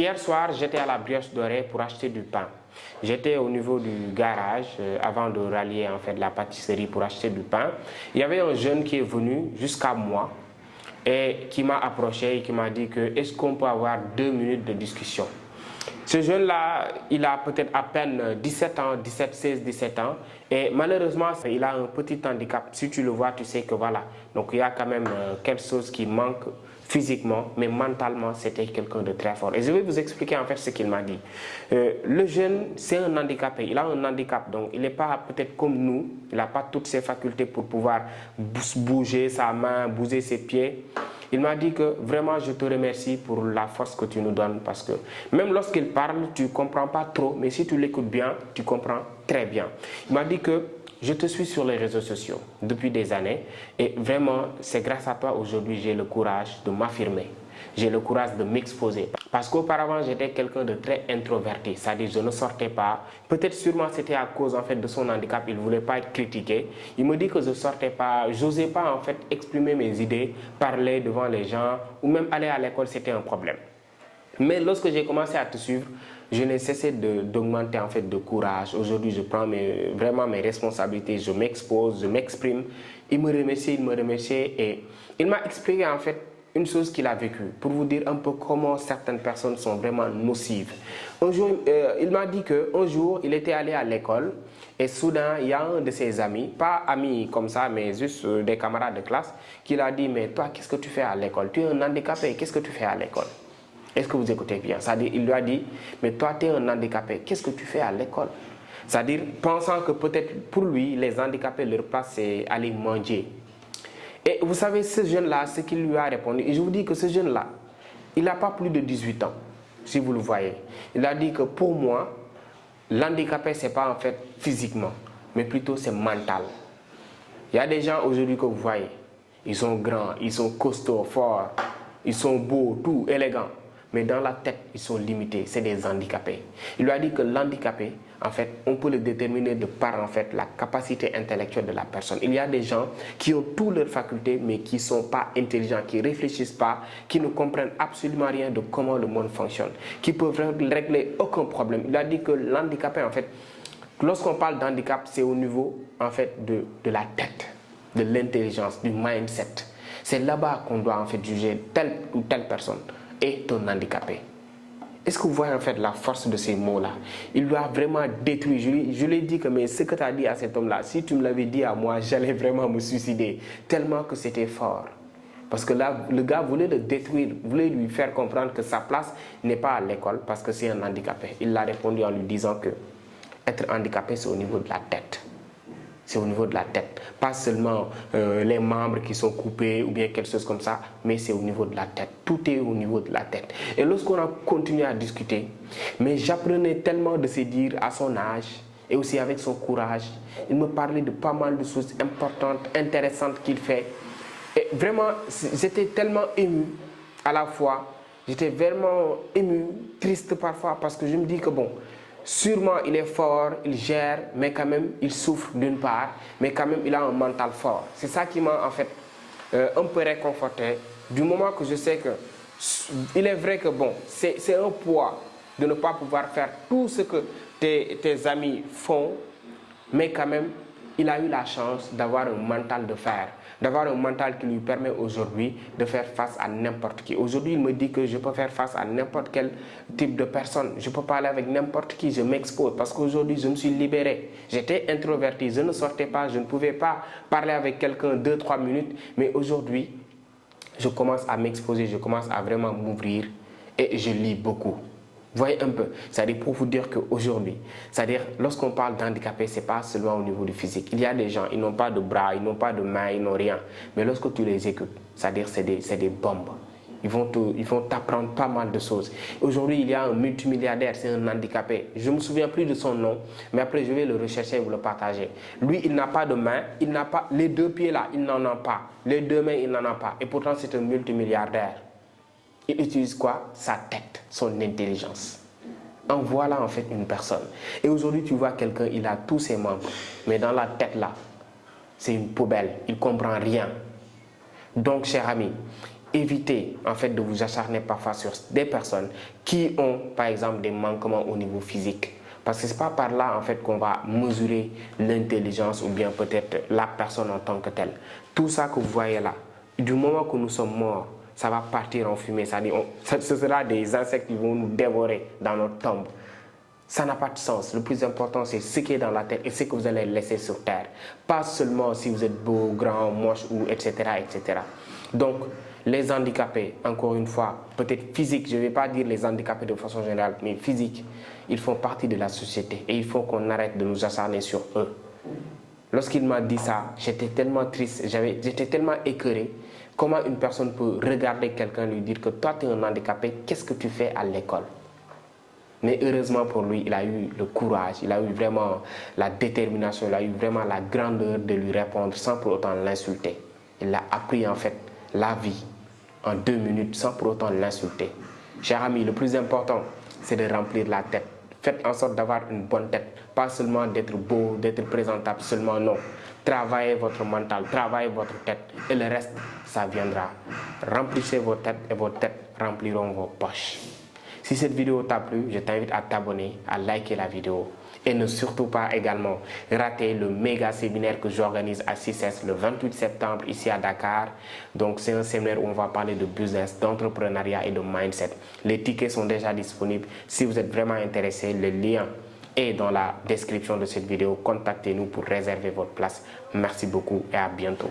Hier soir, j'étais à la Brioche Dorée pour acheter du pain. J'étais au niveau du garage avant de rallier en fait la pâtisserie pour acheter du pain. Il y avait un jeune qui est venu jusqu'à moi et qui m'a approché et qui m'a dit que est-ce qu'on peut avoir 2 minutes de discussion. Ce jeune-là, il a peut-être à peine 17 ans, 17, 16, 17 ans. Et malheureusement, il a un petit handicap. Si tu le vois, tu sais que voilà. Donc il y a quand même quelque chose qui manque physiquement, mais mentalement, c'était quelqu'un de très fort. Et je vais vous expliquer en fait ce qu'il m'a dit. Le jeune, c'est un handicapé. Il a un handicap, donc il n'est pas peut-être comme nous. Il n'a pas toutes ses facultés pour pouvoir bouger sa main, bouger ses pieds. Il m'a dit que vraiment je te remercie pour la force que tu nous donnes parce que même lorsqu'il parle, tu ne comprends pas trop, mais si tu l'écoutes bien, tu comprends très bien. Il m'a dit que je te suis sur les réseaux sociaux depuis des années et vraiment c'est grâce à toi aujourd'hui j'ai le courage de m'affirmer. J'ai le courage de m'exposer. Parce qu'auparavant, j'étais quelqu'un de très introverti. C'est-à-dire, je ne sortais pas. Peut-être sûrement c'était à cause en fait, de son handicap. Il ne voulait pas être critiqué. Il me dit que je ne sortais pas. Je n'osais pas en fait exprimer mes idées, parler devant les gens ou même aller à l'école, c'était un problème. Mais lorsque j'ai commencé à te suivre, je n'ai cessé d'augmenter en fait de courage. Aujourd'hui, je prends vraiment mes responsabilités, je m'expose, je m'exprime. Il me remercie et il m'a expliqué en fait une chose qu'il a vécue, pour vous dire un peu comment certaines personnes sont vraiment nocives. Un jour, il m'a dit qu'un jour, il était allé à l'école et soudain, il y a un de ses amis, pas amis comme ça, mais juste des camarades de classe, qui lui a dit « Mais toi, qu'est-ce que tu fais à l'école? Tu es un handicapé, qu'est-ce que tu fais à l'école ?» Est-ce que vous écoutez bien? C'est-à-dire, il lui a dit « Mais toi, tu es un handicapé, qu'est-ce que tu fais à l'école ?» C'est-à-dire, pensant que peut-être pour lui, les handicapés, leur place, c'est aller manger. Et vous savez, ce jeune-là, ce qu'il lui a répondu, et je vous dis que ce jeune-là, il n'a pas plus de 18 ans, si vous le voyez. Il a dit que pour moi, l'handicapé, ce n'est pas en fait physiquement, mais plutôt c'est mental. Il y a des gens aujourd'hui que vous voyez, ils sont grands, ils sont costauds, forts, ils sont beaux, tout, élégants. Mais dans la tête, ils sont limités, c'est des handicapés. Il lui a dit que l'handicapé, en fait, on peut le déterminer de par en fait, la capacité intellectuelle de la personne. Il y a des gens qui ont toutes leurs facultés, mais qui ne sont pas intelligents, qui ne réfléchissent pas, qui ne comprennent absolument rien de comment le monde fonctionne, qui peuvent régler aucun problème. Il a dit que l'handicapé, en fait, lorsqu'on parle d'handicap, c'est au niveau en fait, de la tête, de l'intelligence, du mindset. C'est là-bas qu'on doit en fait juger telle ou telle personne est un handicapé. Est-ce que vous voyez en fait la force de ces mots-là? Il doit vraiment détruire. Je lui ai dit que mais ce que tu as dit à cet homme-là, si tu me l'avais dit à moi, j'allais vraiment me suicider. Tellement que c'était fort. Parce que là, le gars voulait le détruire, voulait lui faire comprendre que sa place n'est pas à l'école parce que c'est un handicapé. Il l'a répondu en lui disant que être handicapé, c'est au niveau de la tête. C'est au niveau de la tête. Pas seulement les membres qui sont coupés ou bien quelque chose comme ça, mais c'est au niveau de la tête. Tout est au niveau de la tête. Et lorsqu'on a continué à discuter, mais j'apprenais tellement de se dire à son âge et aussi avec son courage. Il me parlait de pas mal de choses importantes, intéressantes qu'il fait. Et vraiment, j'étais tellement ému à la fois. J'étais vraiment ému, triste parfois parce que je me dis que bon, sûrement il est fort, il gère, mais quand même il souffre d'une part, mais quand même il a un mental fort. C'est ça qui m'a en fait un peu réconforté du moment que je sais que il est vrai que bon, c'est un poids de ne pas pouvoir faire tout ce que tes amis font, mais quand même il a eu la chance d'avoir un mental de fer, d'avoir un mental qui lui permet aujourd'hui de faire face à n'importe qui. Aujourd'hui, il me dit que je peux faire face à n'importe quel type de personne. Je peux parler avec n'importe qui, je m'expose parce qu'aujourd'hui, je me suis libéré. J'étais introverti, je ne sortais pas, je ne pouvais pas parler avec quelqu'un 2-3 minutes. Mais aujourd'hui, je commence à m'exposer, je commence à vraiment m'ouvrir et je lis beaucoup. Voyez un peu, c'est-à-dire pour vous dire qu'aujourd'hui, c'est-à-dire lorsqu'on parle d'handicapé, ce n'est pas seulement au niveau du physique. Il y a des gens, ils n'ont pas de bras, ils n'ont pas de mains, ils n'ont rien. Mais lorsque tu les écoutes, c'est-à-dire c'est des bombes. Ils vont t'apprendre pas mal de choses. Aujourd'hui, il y a un multimilliardaire, c'est un handicapé. Je ne me souviens plus de son nom, mais après je vais le rechercher et vous le partager. Lui, il n'a pas de mains, il n'a pas les 2 pieds là, il n'en a pas. Les 2 mains, il n'en a pas. Et pourtant, c'est un multimilliardaire. Il utilise quoi? Sa tête, son intelligence. En voilà en fait une personne. Et aujourd'hui, tu vois quelqu'un, il a tous ses membres, mais dans la tête là, c'est une poubelle, il ne comprend rien. Donc, cher ami, évitez en fait de vous acharner parfois sur des personnes qui ont par exemple des manquements au niveau physique. Parce que ce n'est pas par là en fait qu'on va mesurer l'intelligence ou bien peut-être la personne en tant que telle. Tout ça que vous voyez là, du moment que nous sommes morts, ça va partir en fumée. Ce sera des insectes qui vont nous dévorer dans notre tombe. Ça n'a pas de sens. Le plus important, c'est ce qui est dans la tête et ce que vous allez laisser sur terre. Pas seulement si vous êtes beau, grand, moche, ou etc., etc. Donc, les handicapés, encore une fois, peut-être physiques, je ne vais pas dire les handicapés de façon générale, mais physiques, ils font partie de la société et il faut qu'on arrête de nous acharner sur eux. Lorsqu'il m'a dit ça, j'étais tellement triste, j'étais tellement écœuré. Comment une personne peut regarder quelqu'un et lui dire que toi, tu es un handicapé, qu'est-ce que tu fais à l'école? Mais heureusement pour lui, il a eu le courage, il a eu vraiment la détermination, il a eu vraiment la grandeur de lui répondre sans pour autant l'insulter. Il a appris en fait la vie en 2 minutes sans pour autant l'insulter. Cher ami, le plus important, c'est de remplir la tête. Faites en sorte d'avoir une bonne tête, pas seulement d'être beau, d'être présentable, seulement non. Travaillez votre mental, travaillez votre tête et le reste, ça viendra. Remplissez vos têtes et vos têtes rempliront vos poches. Si cette vidéo t'a plu, je t'invite à t'abonner, à liker la vidéo. Et ne surtout pas également rater le méga séminaire que j'organise à CICES le 28 septembre ici à Dakar. Donc c'est un séminaire où on va parler de business, d'entrepreneuriat et de mindset. Les tickets sont déjà disponibles. Si vous êtes vraiment intéressé, le lien est dans la description de cette vidéo. Contactez-nous pour réserver votre place. Merci beaucoup et à bientôt.